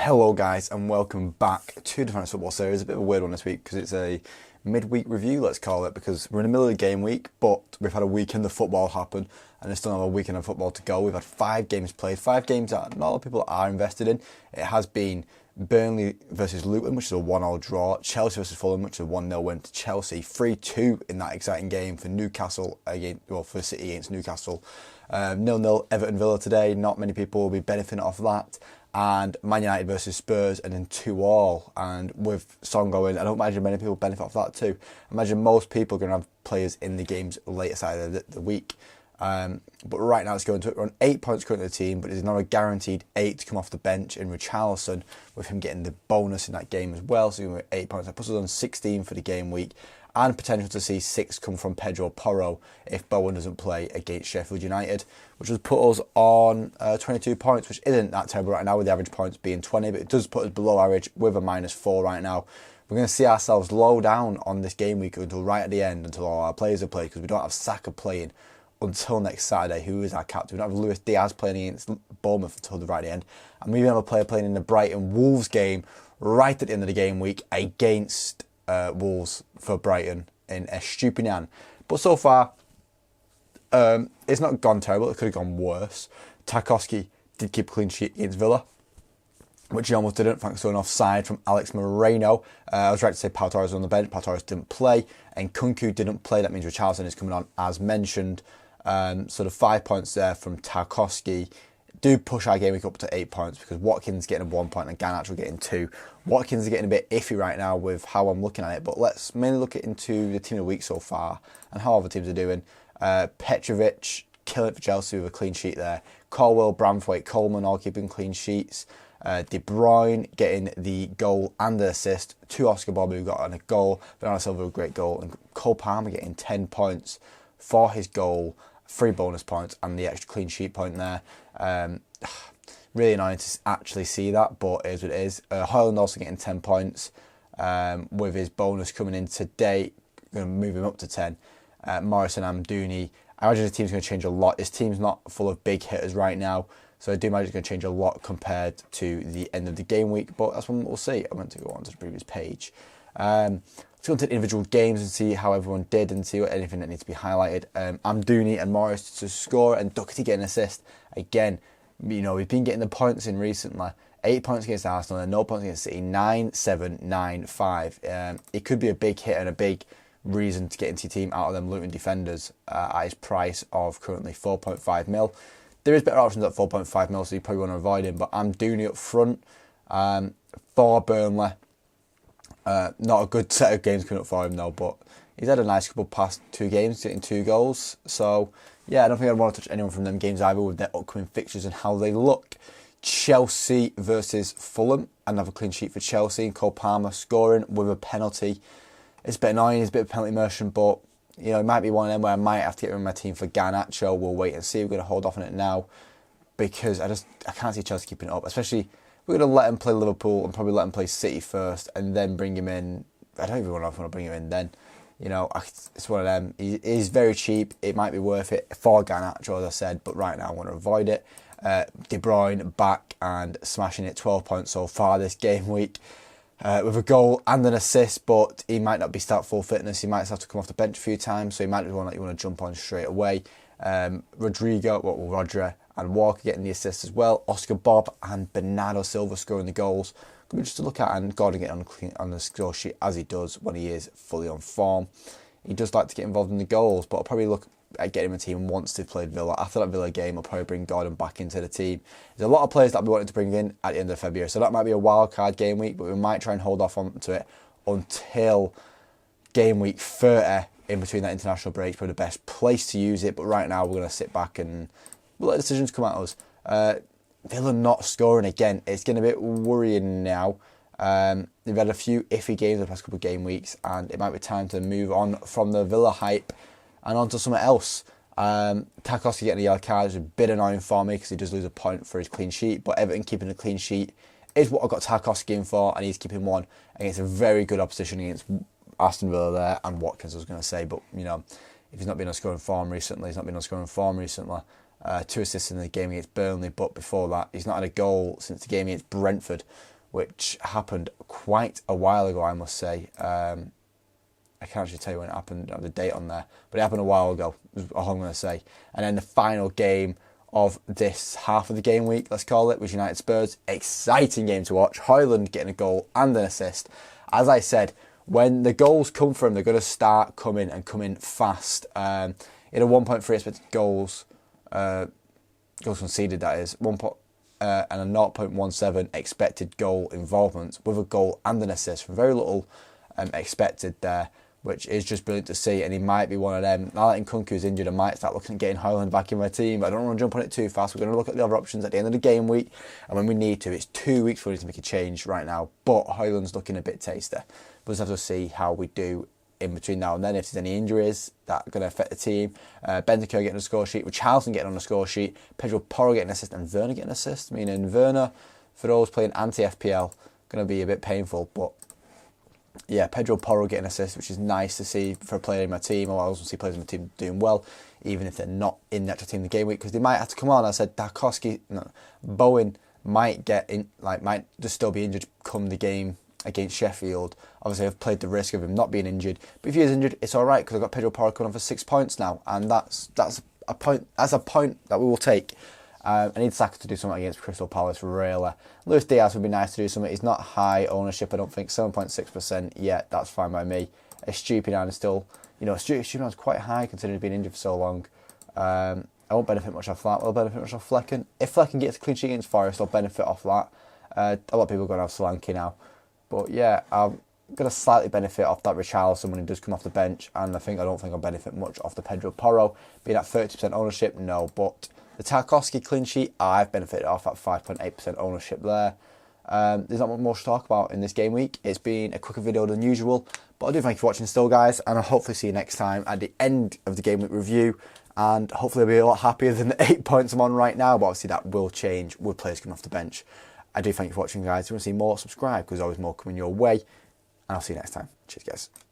Hello guys and welcome back to the Fantasy Football Series. A bit of a weird one this week because it's a midweek review, let's call it, because we're in the middle of the game week, but we've had a weekend of football happen and there's still another weekend of football to go. We've had 5 games played, 5 games that not a lot of people are invested in. It has been Burnley versus Luton, which is a 1-1 draw, Chelsea versus Fulham, which is a 1-0 win to Chelsea, 3-2 in that exciting game for for City against Newcastle. 0-0 Everton Villa today, not many people will be benefiting off that. And Man United versus Spurs, and then 2-2. And with Son going, I don't imagine many people benefit off that too. I imagine most people are going to have players in the games later side of the week. But right now it's going to run 8 points currently the team, but there's not a guaranteed 8 to come off the bench in Richarlison, with him getting the bonus in that game as well. So with 8 points, that puts us on 16 for the game week, and potential to see 6 come from Pedro Porro if Bowen doesn't play against Sheffield United, which would put us on 22 points, which isn't that terrible right now with the average points being 20, but it does put us below average with a -4 right now. We're going to see ourselves low down on this game week until right at the end, until all our players are played, because we don't have Saka playing until next Saturday, who is our captain. We don't have Luis Diaz playing against Bournemouth until the right at the end, and we even have a player playing in the Brighton Wolves game right at the end of the game week against Wolves for Brighton in Estupinian. But so far, it's not gone terrible. It could have gone worse. Tarkowski did keep a clean sheet against Villa, which he almost didn't, thanks to an offside from Alex Moreno. I was right to say Pau Torres was on the bench. Pau Torres didn't play, and Kunku didn't play. That means Richarlison is coming on, as mentioned. So the 5 points there from Tarkowski do push our game week up to 8 points, because Watkins getting 1 point and Garnacho getting 2. Watkins is getting a bit iffy right now with how I'm looking at it, but let's mainly look into the team of the week so far and how other teams are doing. Petrovic killing it for Chelsea with a clean sheet there. Colwell, Branthwaite, Coleman all keeping clean sheets. De Bruyne getting the goal and the assist. 2 Oscar Bob who got on a goal. Bernardo Silva a great goal. And Cole Palmer getting 10 points for his goal. 3 bonus points and the extra clean sheet point there. Really annoying to actually see that, but it is what it is. Højlund also getting 10 points with his bonus coming in today. Going to move him up to 10. Morrison, Amdouni. I imagine the team's going to change a lot. His team's not full of big hitters right now, so I do imagine it's going to change a lot compared to the end of the game week, but that's when we'll see. I'm going to go on to the previous page. Let's go into individual games and see how everyone did and see what anything that needs to be highlighted. Amdouni and Morris to score, and Doherty getting an assist. Again, you know, we've been getting the points in recently. 8 points against Arsenal and 0 points against City. 9-7, 9-5. It could be a big hit and a big reason to get into your team out of them Luton defenders at his price of currently 4.5 mil. There is better options at 4.5 mil, so you probably want to avoid him. But Amdouni up front for Burnley. Not a good set of games coming up for him though, but he's had a nice couple past 2 games, getting 2 goals. So yeah, I don't think I'd want to touch anyone from them games either with their upcoming fixtures and how they look. Chelsea versus Fulham, another clean sheet for Chelsea, and Cole Palmer scoring with a penalty. It's a bit annoying, it's a bit of penalty immersion, but you know, it might be one of them where I might have to get rid of my team for Garnacho. We'll wait and see. We're going to hold off on it now because I can't see Chelsea keeping it up, especially we're going to let him play Liverpool and probably let him play City first and then bring him in. I don't even know if I want to bring him in then. You know, it's one of them. He's very cheap. It might be worth it for Garnacho, as I said, but right now I want to avoid it. De Bruyne back and smashing it, 12 points so far this game week. With a goal and an assist, but he might not be start full fitness. He might have to come off the bench a few times, so he might be one that you want to jump on straight away. Rodri and Walker getting the assist as well. Oscar Bob and Bernardo Silva scoring the goals. Could be just to look at, and Gordon getting on the score sheet as he does when he is fully on form. He does like to get involved in the goals, but I'll probably look at getting him a team once they've played Villa. After that Villa game, I'll probably bring Gordon back into the team. There's a lot of players that I'll be wanting to bring in at the end of February, so that might be a wild card game week, but we might try and hold off onto it until game week 30 in between that international break. Probably the best place to use it, but right now we're going to sit back and we'll let decisions come at us. Villa not scoring again. It's getting a bit worrying now. They've had a few iffy games the past couple of game weeks, and it might be time to move on from the Villa hype and on to something else. Tarkowski getting a yellow card is a bit annoying for me because he does lose a point for his clean sheet, but Everton keeping a clean sheet is what I've got Tarkowski in for, and he's keeping one against a very good opposition against Aston Villa there, and Watkins I was going to say, but you know, if he's not been on scoring form recently, 2 assists in the game against Burnley, but before that, he's not had a goal since the game against Brentford, which happened quite a while ago, I must say. I can't actually tell you when it happened, I don't have the date on there, but it happened a while ago, is all I'm going to say. And then the final game of this half of the game week, let's call it, was United Spurs. Exciting game to watch. Højlund getting a goal and an assist. As I said, when the goals come from, they're going to start coming and coming fast. In a 1.3 expected goals conceded, that is, and a 0.17 expected goal involvement with a goal and an assist. Very little expected there, which is just brilliant to see, and he might be one of them. Now that Nkunku's injured, I might start looking at getting Højlund back in my team, but I don't want to jump on it too fast. We're going to look at the other options at the end of the game week, and when we need to. It's 2 weeks for us to make a change right now, but Højlund's looking a bit taster. We'll just have to see how we do in between now and then, if there's any injuries that are going to affect the team. Bentancur getting a score sheet, Richarlison getting on the score sheet, Pedro Porro getting an assist, and Werner getting an assist. I mean, and Werner, for those playing anti-FPL, going to be a bit painful, but yeah, Pedro Porro getting an assist, which is nice to see for a player in my team. I also see players in my team doing well, even if they're not in the actual team in the game week, because they might have to come on. I said Bowen might might just still be injured come the game against Sheffield. Obviously, I've played the risk of him not being injured, but if he is injured, it's all right, because I've got Pedro Porro coming on for 6 points now, and that's a point that we will take. I need Saka to do something against Crystal Palace, really. Luis Diaz would be nice to do something. He's not high ownership, I don't think. 7.6%, yeah, that's fine by me. Estupiñán is still, Estupiñán's quite high considering he's been injured for so long. I won't benefit much off that. I'll benefit much off Flecken. If Flecken gets a clean sheet against Forest, I'll benefit off that. A lot of people are going to have Solanke now. But yeah, I'm going to slightly benefit off that Richarlison when he does come off the bench. And I don't think I'll benefit much off the Pedro Porro. Being at 30% ownership, no, but the Tarkowski clean sheet, I've benefited off at 5.8% ownership there. There's not much more to talk about in this game week. It's been a quicker video than usual, but I do thank you for watching still, guys, and I'll hopefully see you next time at the end of the game week review, and hopefully I'll be a lot happier than the 8 points I'm on right now, but obviously that will change with players coming off the bench. I do thank you for watching, guys. If you want to see more, subscribe, because there's always more coming your way, and I'll see you next time. Cheers, guys.